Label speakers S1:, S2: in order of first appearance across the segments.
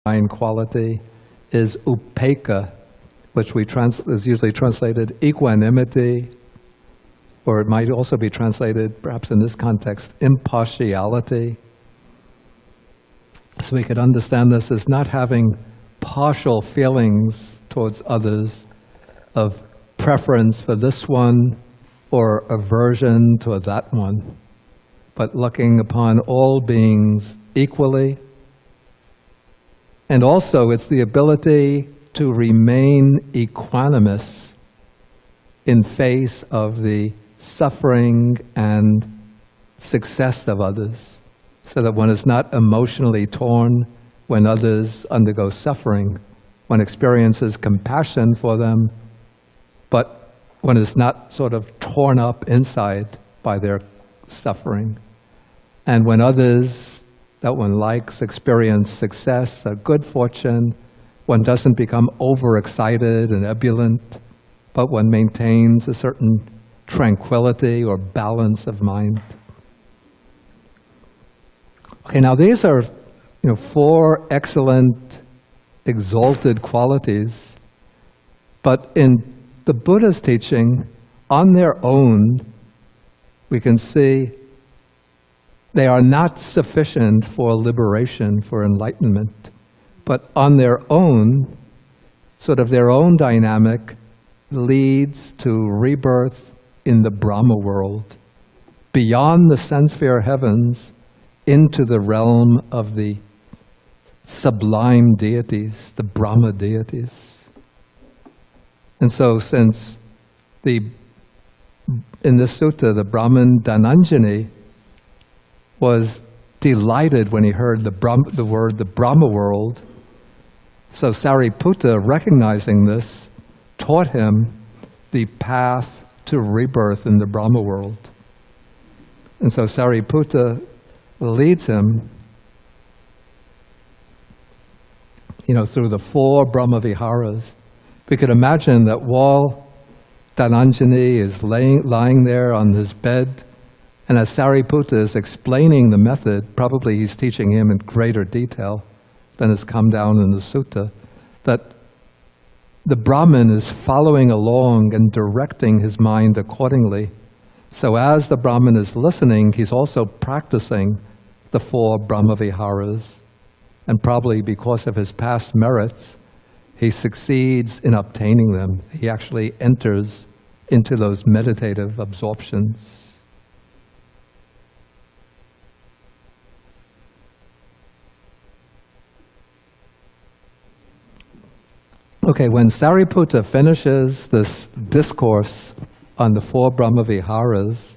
S1: mind quality is upekkha, which is usually translated equanimity, or it might also be translated, perhaps in this context, impartiality. So we could understand this as not having partial feelings towards others of preference for this one or aversion to that one, but looking upon all beings equally. And also it's the ability to remain equanimous in face of the suffering and success of others, so that one is not emotionally torn when others undergo suffering. One experiences compassion for them, but one is not sort of torn up inside by their suffering. And when others that one likes experience success, a good fortune, one doesn't become overexcited and ebullient, but one maintains a certain tranquility or balance of mind. Okay, now these are, four excellent, exalted qualities, but in the Buddha's teaching, on their own, we can see they are not sufficient for liberation, for enlightenment, but on their own, sort of their own dynamic leads to rebirth in the Brahma world, beyond the sense-sphere heavens, into the realm of the sublime deities, the Brahma deities. And so since in this sutta, the Brahmin Dhananjani was delighted when he heard the word the Brahma world, so Sariputta, recognizing this, taught him the path to rebirth in the Brahma world. And so Sariputta leads him, through the four Brahma Viharas. We could imagine that while Dhananjani is lying there on his bed, and as Sariputta is explaining the method, probably he's teaching him in greater detail than has come down in the sutta, that the Brahmin is following along and directing his mind accordingly. So as the Brahmin is listening, he's also practicing the four Brahma Viharas. And probably because of his past merits, he succeeds in obtaining them. He actually enters into those meditative absorptions. Okay, when Sariputta finishes this discourse on the four Brahma Viharas,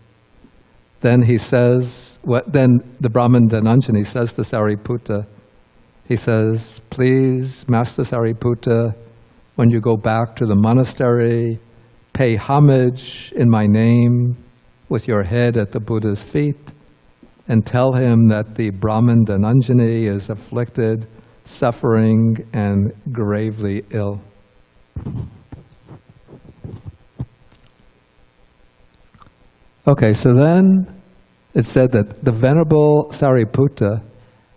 S1: then he says, then the Brahmin Dhananjani says to Sariputta, he says, please, Master Sariputta, when you go back to the monastery, pay homage in my name with your head at the Buddha's feet, and tell him that the Brahmin Dhananjani is afflicted, suffering, and gravely ill. Okay, so then it said that the Venerable Sariputta,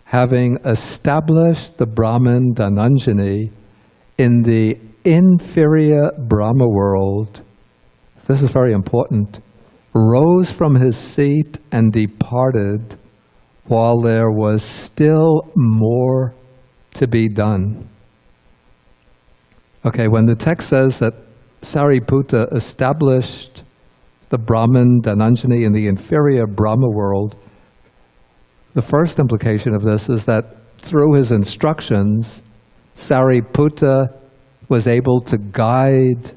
S1: having established the Brahmin Dhananjani in the inferior Brahma world, this is very important, rose from his seat and departed while there was still more to be done. Okay, when the text says that Sariputta established the Brahmin Dhananjani in the inferior Brahma world, the first implication of this is that through his instructions, Sariputta was able to guide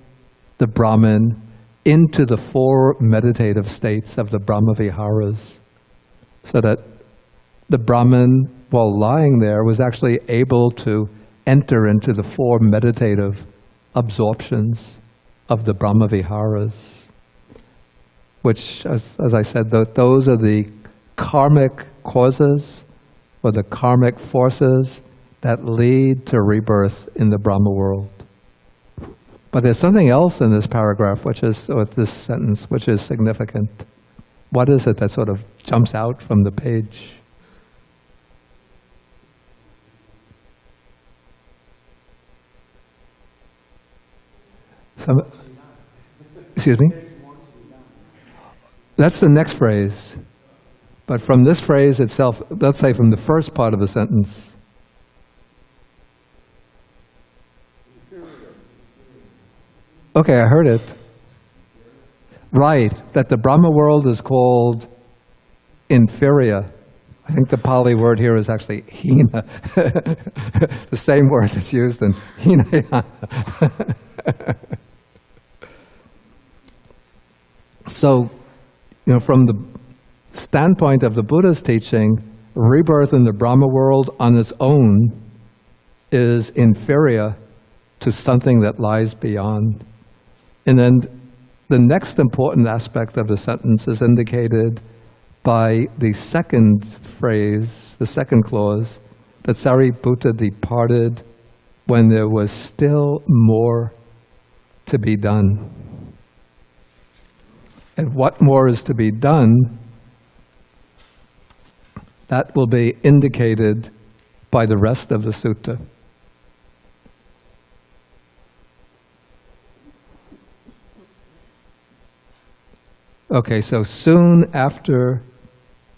S1: the Brahmin into the four meditative states of the Brahma Viharas, so that the Brahmin, while lying there, was actually able to enter into the four meditative absorptions of the Brahma Viharas, which, as I said, those are the karmic causes or the karmic forces that lead to rebirth in the Brahma world. But there's something else in this paragraph, or this sentence, which is significant. What is it that sort of jumps out from the page? some, excuse me? That's the next phrase. But from this phrase itself, let's say from the first part of the sentence. Okay, I heard it. Right, that the Brahma world is called inferior. I think the Pali word here is actually hina. The same word that's used in Hinayana. So, from the standpoint of the Buddha's teaching, rebirth in the Brahma world on its own is inferior to something that lies beyond. And then the next important aspect of the sentence is indicated by the second phrase, the second clause, that Sariputta departed when there was still more to be done. And what more is to be done, that will be indicated by the rest of the sutta. Okay, so soon after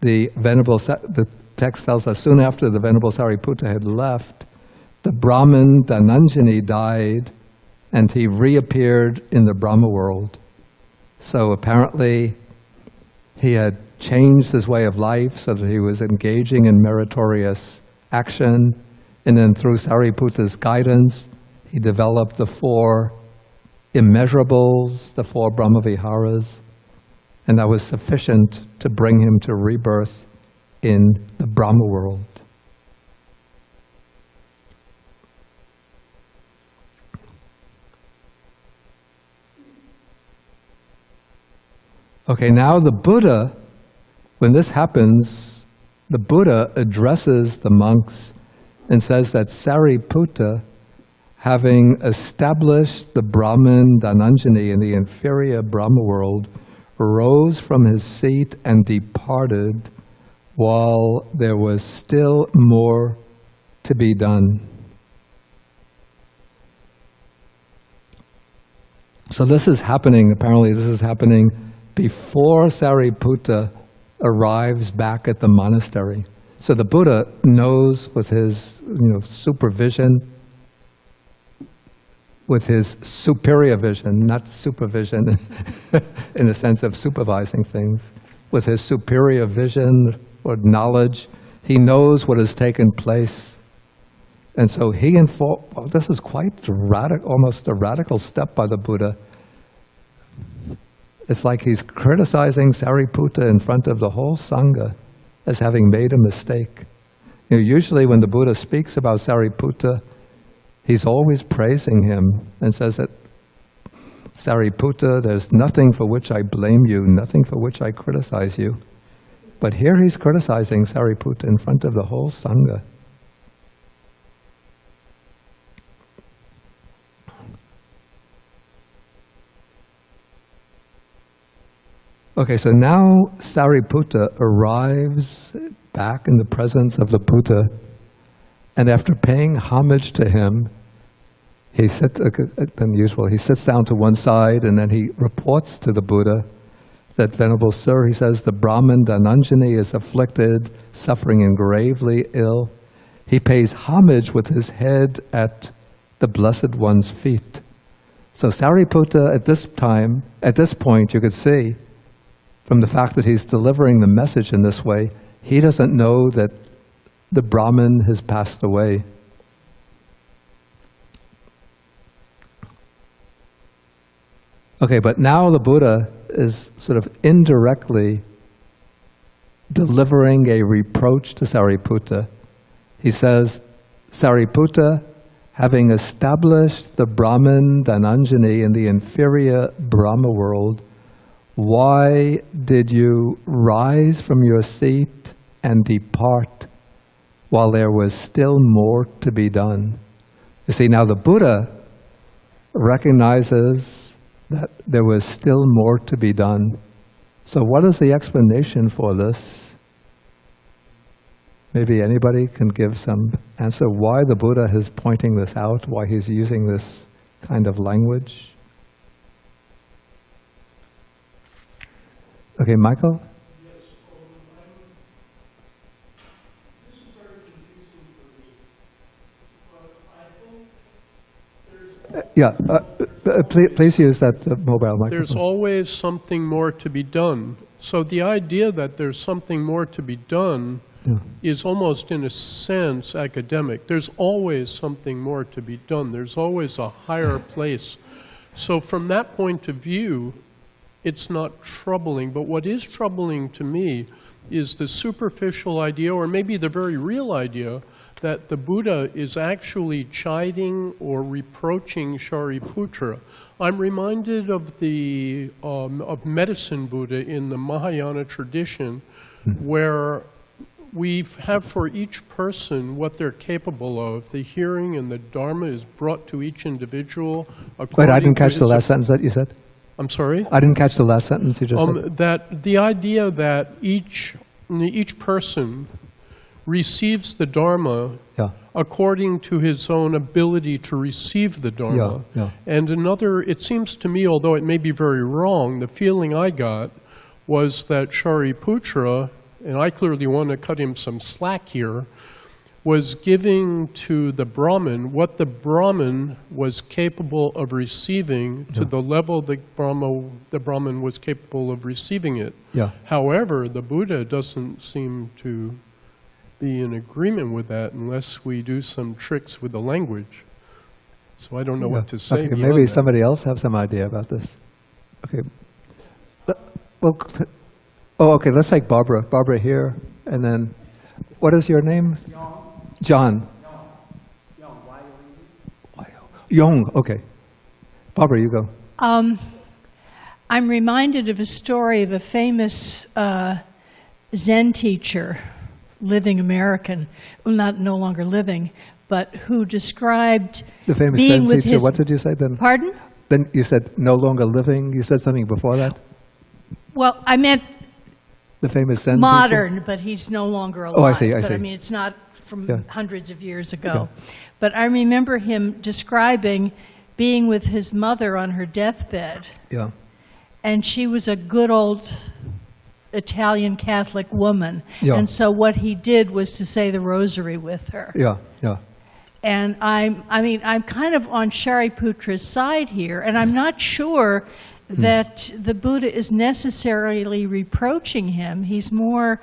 S1: the text tells us, soon after the Venerable Sariputta had left, the Brahmin Dhananjani died and he reappeared in the Brahma world. So apparently he had changed his way of life so that he was engaging in meritorious action, and then through Sariputta's guidance, he developed the four immeasurables, the four Brahmaviharas, and that was sufficient to bring him to rebirth in the Brahma world. Okay, now the Buddha, when this happens, the Buddha addresses the monks and says that Sariputta, having established the Brahmin Dhananjani in the inferior Brahma world, rose from his seat and departed while there was still more to be done. So this is happening, apparently this is happening before Sariputta arrives back at the monastery. So the Buddha knows with his supervision, with his superior vision, not supervision in the sense of supervising things, with his superior vision or knowledge, he knows what has taken place. And so this is quite almost a radical step by the Buddha. It's like he's criticizing Sariputta in front of the whole Sangha as having made a mistake. Usually when the Buddha speaks about Sariputta, he's always praising him and says that, Sariputta, there's nothing for which I blame you, nothing for which I criticize you. But here he's criticizing Sariputta in front of the whole Sangha. Okay, so now Sariputta arrives back in the presence of the Buddha, and after paying homage to him, he sits down to one side, and then he reports to the Buddha that, Venerable Sir, he says, the Brahmin Dhananjani is afflicted, suffering and gravely ill. He pays homage with his head at the Blessed One's feet. So Sariputta at this point, you could see, from the fact that he's delivering the message in this way, he doesn't know that the Brahmin has passed away. Okay, but now the Buddha is sort of indirectly delivering a reproach to Sariputta. He says, Sariputta, having established the Brahmin Dhananjani in the inferior Brahma world, why did you rise from your seat and depart while there was still more to be done? You see, now the Buddha recognizes that there was still more to be done. So what is the explanation for this? Maybe anybody can give some answer why the Buddha is pointing this out, why he's using this kind of language. Okay, Michael?
S2: This is very confusing for me, but I think there's...
S1: Please use that mobile microphone.
S2: There's always something more to be done. So the idea that there's something more to be done is almost, in a sense, academic. There's always something more to be done. There's always a higher place. So from that point of view, it's not troubling. But what is troubling to me is the superficial idea, or maybe the very real idea, that the Buddha is actually chiding or reproaching Shariputra. I'm reminded of the of medicine Buddha in the Mahayana tradition, where we have for each person what they're capable of. The hearing and the Dharma is brought to each individual.
S1: Wait, I didn't catch the last sentence that you said.
S2: I'm sorry?
S1: I didn't catch the last sentence you just said.
S2: That the idea that each person receives the Dharma according to his own ability to receive the Dharma. And another, it seems to me, although it may be very wrong, the feeling I got was that Shariputra, and I clearly want to cut him some slack here, was giving to the Brahmin what the Brahmin was capable of receiving to the level the Brahmin was capable of receiving it. However, the Buddha doesn't seem to be in agreement with that unless we do some tricks with the language. So I don't know what to say.
S1: Okay, maybe somebody else have some idea about this. Okay. Well, okay, let's take Barbara. Barbara here, and then, what is your name? John. Yong, okay. Barbara, you go.
S3: I'm reminded of a story of a famous Zen teacher, living American, well, no longer living, but who described
S1: the famous
S3: being
S1: Zen
S3: with
S1: teacher.
S3: his...
S1: What did you say then?
S3: Pardon?
S1: Then you said no longer living. You said something before that?
S3: Well, I meant
S1: the famous Zen
S3: modern,
S1: teacher?
S3: but he's no longer alive.
S1: Oh, I see, I see.
S3: But I mean, it's not from hundreds of years ago. But I remember him describing being with his mother on her deathbed. And she was a good old Italian Catholic woman. And so what he did was to say the rosary with her. And I'm kind of on Shariputra's side here, and I'm not sure that the Buddha is necessarily reproaching him. He's more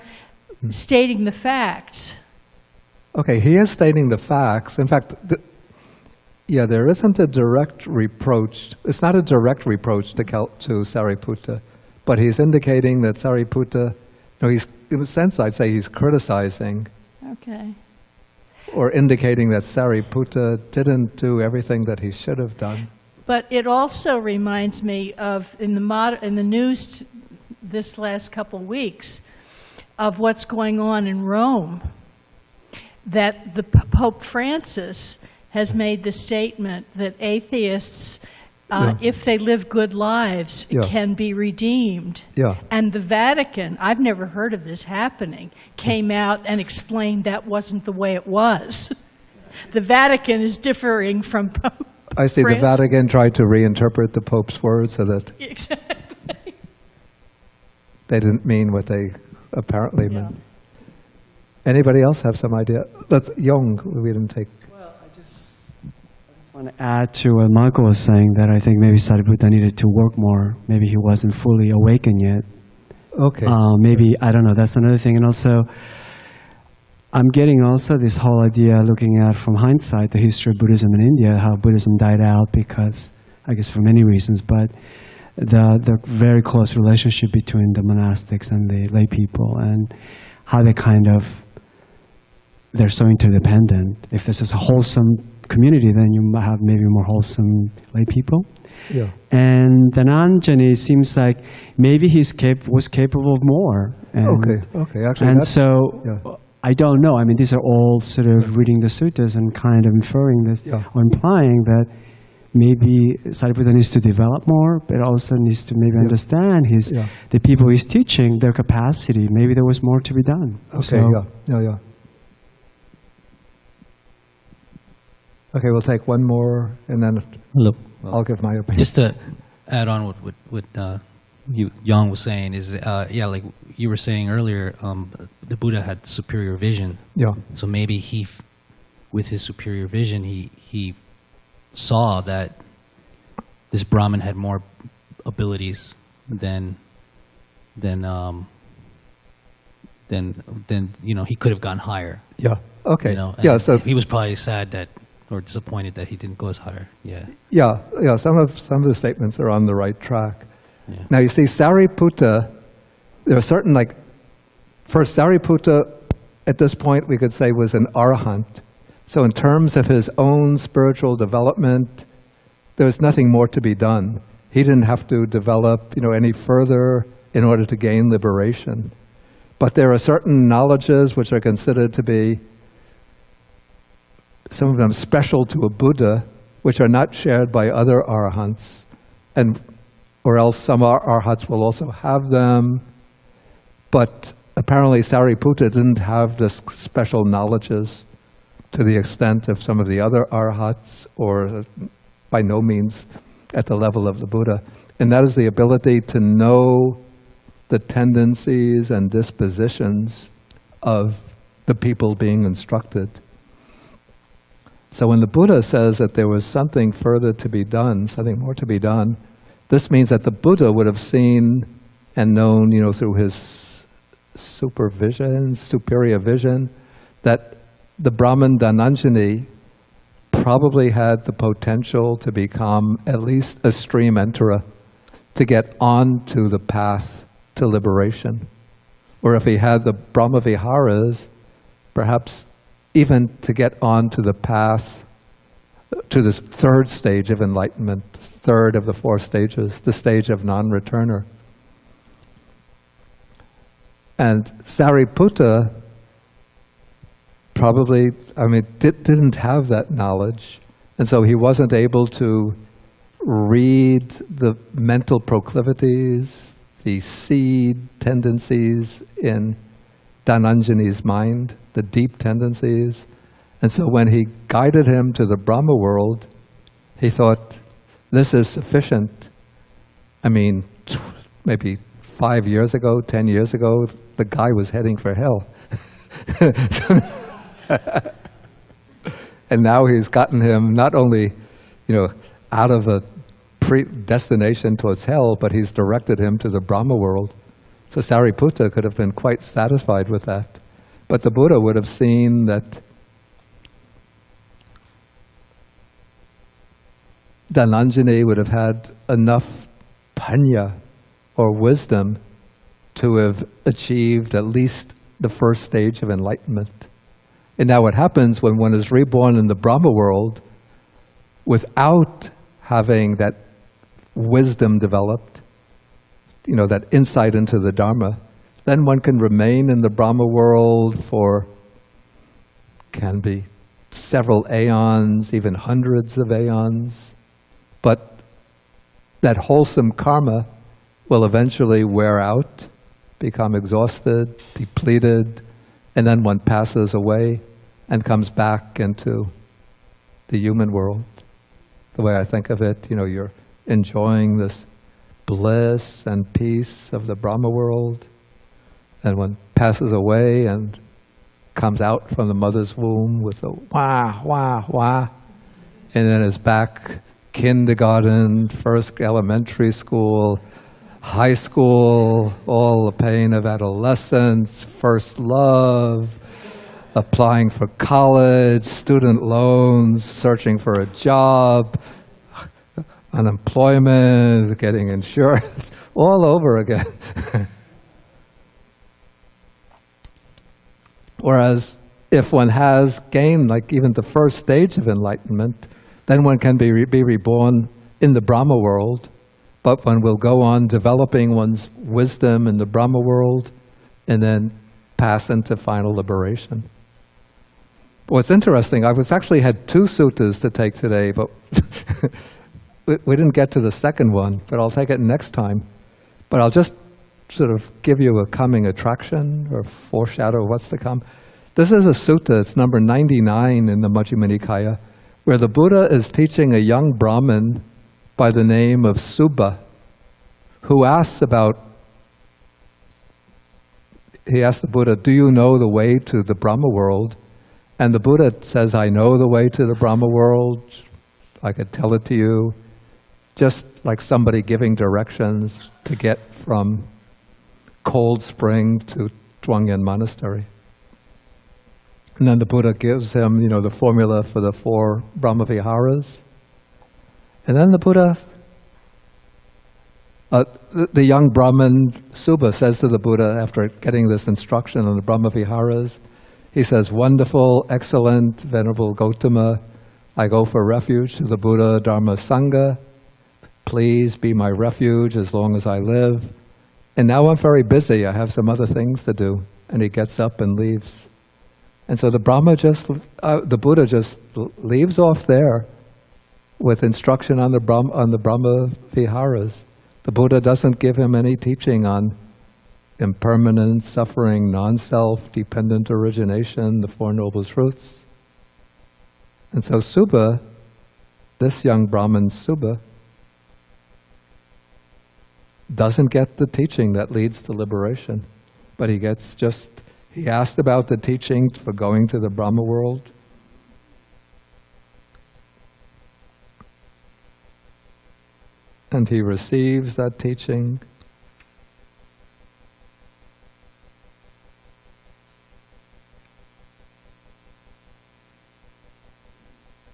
S3: stating the facts.
S1: Okay, he is stating the facts. In fact, there isn't a direct reproach. It's not a direct reproach to Sariputta, but he's indicating that Sariputta, he's, in a sense, I'd say he's criticizing.
S3: Okay.
S1: Or indicating that Sariputta didn't do everything that he should have done.
S3: But it also reminds me of, in the news this last couple weeks, of what's going on in Rome, that the Pope Francis has made the statement that atheists, if they live good lives, can be redeemed. And the Vatican, I've never heard of this happening, came out and explained that wasn't the way it was. The Vatican is differing from Pope
S1: I see.
S3: Francis.
S1: The Vatican tried to reinterpret the Pope's words so that they didn't mean what they apparently meant. Anybody else have some idea? Let's Yong. We didn't take.
S4: Well, I just want to add to what Michael was saying, that I think maybe Sariputta needed to work more. Maybe he wasn't fully awakened yet.
S1: Okay.
S4: Maybe, I don't know, that's another thing. And also, I'm getting also this whole idea, looking at from hindsight, the history of Buddhism in India, how Buddhism died out because, I guess for many reasons, but the very close relationship between the monastics and the lay people, and how they they're so interdependent. If this is a wholesome community, then you might have maybe more wholesome lay people. And Dhananjani seems like maybe he was capable of more. And,
S1: okay. Actually,
S4: and so I don't know. I mean, these are all sort of reading the suttas and kind of inferring this or implying that maybe Sariputta needs to develop more, but also needs to maybe understand the people he's teaching, their capacity. Maybe there was more to be done.
S1: Okay. Okay, we'll take one more, and then I'll give my opinion.
S5: Just to add on what Yang was saying is, like you were saying earlier, the Buddha had superior vision.
S1: Yeah.
S5: So maybe with his superior vision, he saw that this Brahmin had more abilities than he could have gone higher.
S1: Yeah. Okay.
S5: Yeah. So he was probably sad or disappointed that he didn't go as higher. Yeah.
S1: Yeah. Yeah. Some of the statements are on the right track.
S5: Yeah.
S1: Now you see, Sariputta. There are certain first Sariputta, at this point we could say was an arahant. So in terms of his own spiritual development, there was nothing more to be done. He didn't have to develop, any further in order to gain liberation. But there are certain knowledges which are considered to be, some of them special to a Buddha, which are not shared by other arahants, or else some arahants will also have them. But apparently Sariputta didn't have the special knowledges to the extent of some of the other arahats, or by no means at the level of the Buddha. And that is the ability to know the tendencies and dispositions of the people being instructed. So when the Buddha says that there was something further to be done, something more to be done, this means that the Buddha would have seen and known, through his superior vision, that the Brahmin Dhananjani probably had the potential to become at least a stream enterer, to get onto the path to liberation. Or if he had the Brahmaviharas, perhaps even to get onto the path to this third stage of enlightenment, third of the 4 stages, the stage of non-returner. And Sariputta probably, didn't have that knowledge, and so he wasn't able to read the mental proclivities, the seed tendencies in Dhananjani's mind, the deep tendencies. And so when he guided him to the Brahma world, he thought, this is sufficient. Maybe 5 years ago, 10 years ago, the guy was heading for hell. And now he's gotten him not only, out of a destination towards hell, but he's directed him to the Brahma world. So Sariputta could have been quite satisfied with that. But the Buddha would have seen that Dhananjani would have had enough panya, or wisdom, to have achieved at least the first stage of enlightenment. And now what happens when one is reborn in the Brahma world without having that wisdom developed, that insight into the Dharma, then one can remain in the Brahma world for, can be several aeons, even hundreds of aeons. But that wholesome karma will eventually wear out, become exhausted, depleted, and then one passes away and comes back into the human world. The way I think of it, you're enjoying this bliss and peace of the Brahma world, and one passes away and comes out from the mother's womb with a wah, wah, wah, and then is back kindergarten, first elementary school, high school, all the pain of adolescence, first love, applying for college, student loans, searching for a job, unemployment, getting insurance, all over again. Whereas if one has gained even the first stage of enlightenment, then one can be reborn in the Brahma world, but one will go on developing one's wisdom in the Brahma world and then pass into final liberation. What's interesting, I actually had 2 suttas to take today, but we didn't get to the second one, but I'll take it next time. But I'll just sort of give you a coming attraction or foreshadow what's to come. This is a sutta, it's number 99 in the Majjhima Nikaya, where the Buddha is teaching a young Brahmin by the name of Subba, who asks he asked the Buddha, do you know the way to the Brahma world? And the Buddha says, I know the way to the Brahma world. I could tell it to you. Just like somebody giving directions to get from Cold Spring to Zhuangyan Monastery. And then the Buddha gives him, the formula for the 4 Brahma Viharas. And then the Buddha, the young Brahmin Subha says to the Buddha, after getting this instruction on the Brahma Viharas, he says, wonderful, excellent, Venerable Gautama, I go for refuge to the Buddha, Dharma, Sangha. Please be my refuge as long as I live. And now I'm very busy, I have some other things to do. And he gets up and leaves. And so the Buddha just leaves off there with instruction on the Brahma Viharas. The Buddha doesn't give him any teaching on impermanence, suffering, non-self, dependent origination, the 4 Noble Truths. And so Subha, this young Brahmin Subha, doesn't get the teaching that leads to liberation, but he asked about the teaching for going to the Brahma world. And he receives that teaching.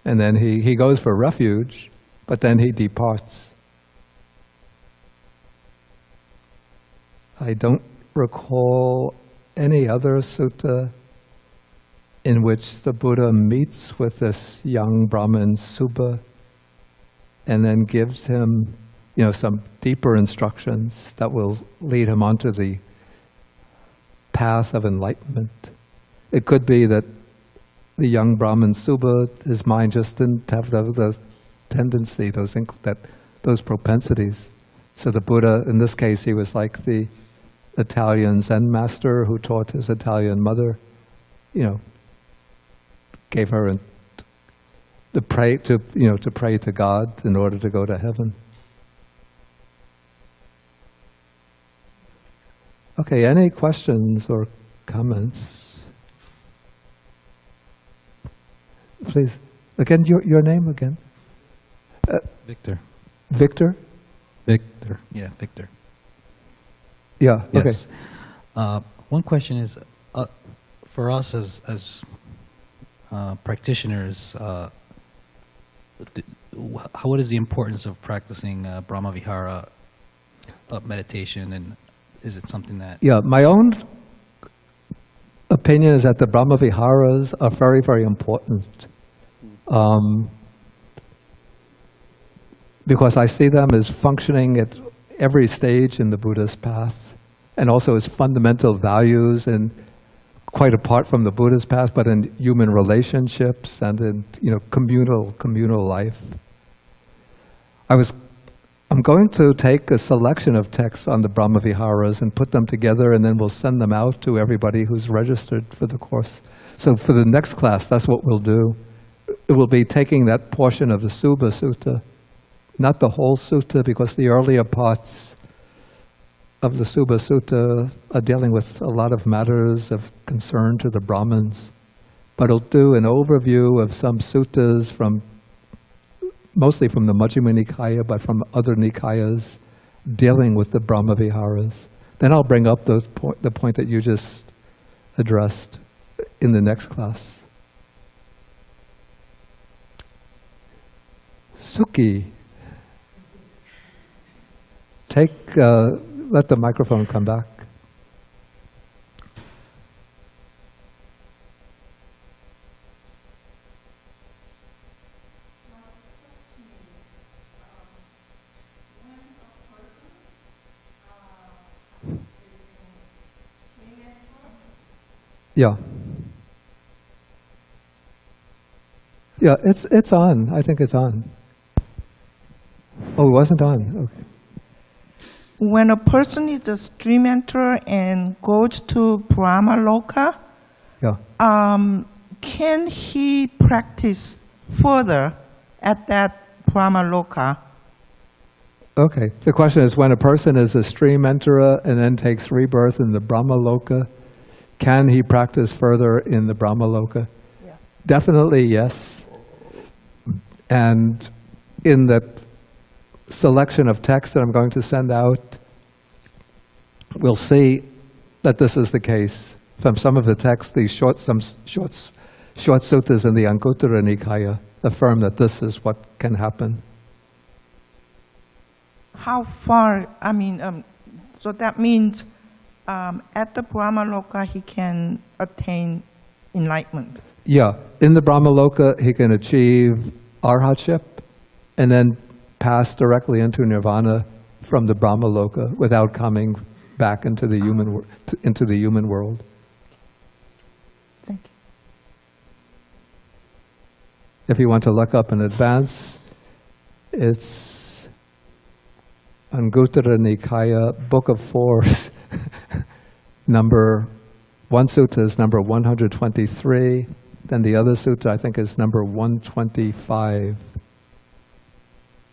S1: And then he goes for refuge, but then he departs. I don't recall any other sutta in which the Buddha meets with this young Brahmin Subha and then gives him, some deeper instructions that will lead him onto the path of enlightenment. It could be that the young Brahmin Subha, his mind just didn't have those tendency, those propensities. So the Buddha, in this case, he was like the Italian Zen master who taught his Italian mother, gave her to pray to God in order to go to heaven. Okay, any questions or comments? Please. Again, your name again?
S5: Victor.
S1: Victor?
S5: Victor. Yeah, Victor.
S1: Yeah,
S5: Yes.
S1: okay.
S5: One question is, for us as practitioners, what is the importance of practicing Brahmavihara meditation, and is it something that...
S1: Yeah, my own opinion is that the Brahmaviharas are very, very important. Because I see them as functioning at every stage in the Buddha's path, and also as fundamental values, and quite apart from the Buddha's path, but in human relationships and in communal life. I'm going to take a selection of texts on the Brahmaviharas and put them together, and then we'll send them out to everybody who's registered for the course. So for the next class, that's what we'll do. It will be taking that portion of the Subha Sutta, not the whole sutta, because the earlier parts of the Subha Sutta are dealing with a lot of matters of concern to the Brahmins. But it'll do an overview of some suttas mostly from the Majjhima Nikaya, but from other Nikayas, dealing with the Brahmaviharas. Then I'll bring up the point that you just addressed in the next class. Sukhi. Let the microphone come back. Yeah. Yeah, it's on. I think it's on. Oh, it wasn't on. Okay.
S6: When a person is a stream enter and goes to Brahma Loka, can he practice further at that Brahma Loka?
S1: Okay. The question is, when a person is a stream enterer and then takes rebirth in the Brahmaloka, can he practice further in the Brahmaloka?
S6: Yes.
S1: Definitely yes. And in that selection of text that I'm going to send out, we'll see that this is the case. From some of the texts, some short suttas in the Anguttara Nikaya affirm that this is what can happen.
S6: How far, so that means at the Brahmaloka he can attain enlightenment.
S1: Yeah, in the Brahmaloka he can achieve arhatship and then pass directly into nirvana from the Brahmaloka without coming back into the human world.
S6: Thank you.
S1: If you want to look up in advance, it's Anguttara Nikaya, Book of Fours, one sutta is number 123, then the other sutta I think is number 125.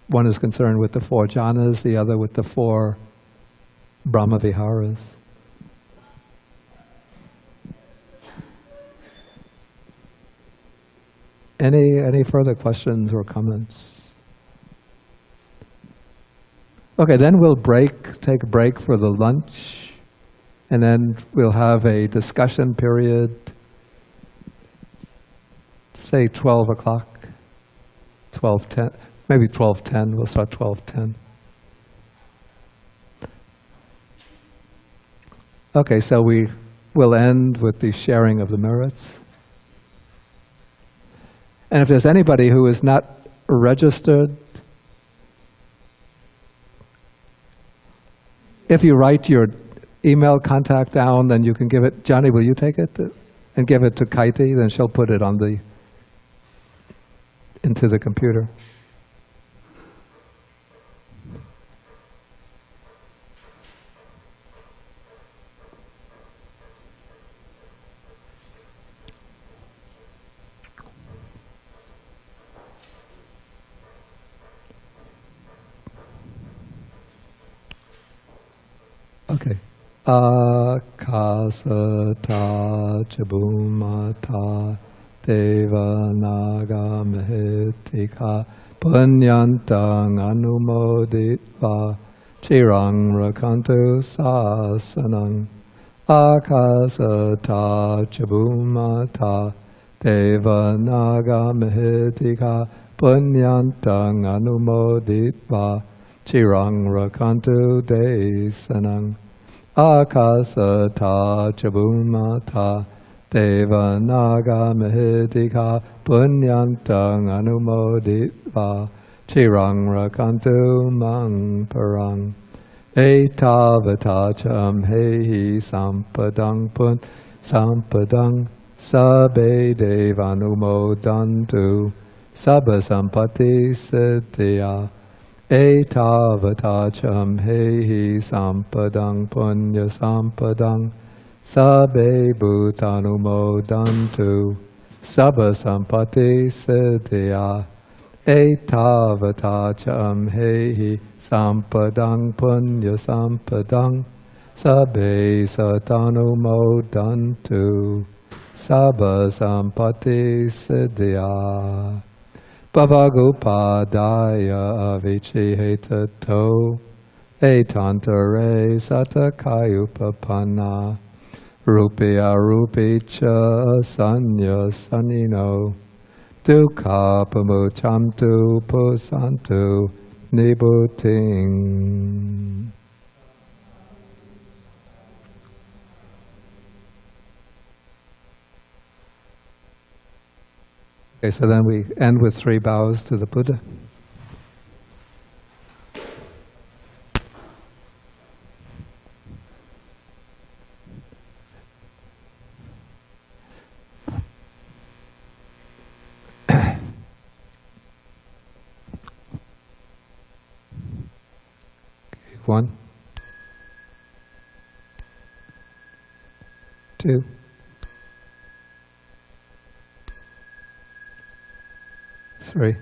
S1: One is concerned with the 4 jhanas, the other with the 4 Brahmaviharas. Any further questions or comments? Okay, then we'll take a break for the lunch, and then we'll have a discussion period, say 12 o'clock, 12:10, maybe 12:10, we'll start 12:10. Okay, so we will end with the sharing of the merits. And if there's anybody who is not registered, if you write your email contact down, then you can give it. Johnny, will you take it and give it to Kaiti? Then she'll put it into the computer. Okay. Akasata chabumata deva naga mahitika punyantang anumoditva chirang rakantu sasanang. Akasata chabumata deva naga mahitika punyantang anumoditva chirang rakantu desanang. Akasata chabumata deva naga mahitika punyantang anumoditva chirang rakantu mang parang. Etavata cham hehi sampadang sampadang sabe devanumodantu sabba sampati siddhya. Etavata cham hehi sampadang punya sampadang sabbe bhutanumodantu sabba sampati siddhya. Etavata cham hehi sampadang punya sampadang sabbe satanumodantu sabba sampati siddhya. Bhavagopadaya avichihetato etantare satakayupapanna rupya rupicha sanya sanino dukkha pamuchamtu pusantu nibuting. Okay, so then we end with 3 bows to the Buddha. Okay, 1, 2, 3.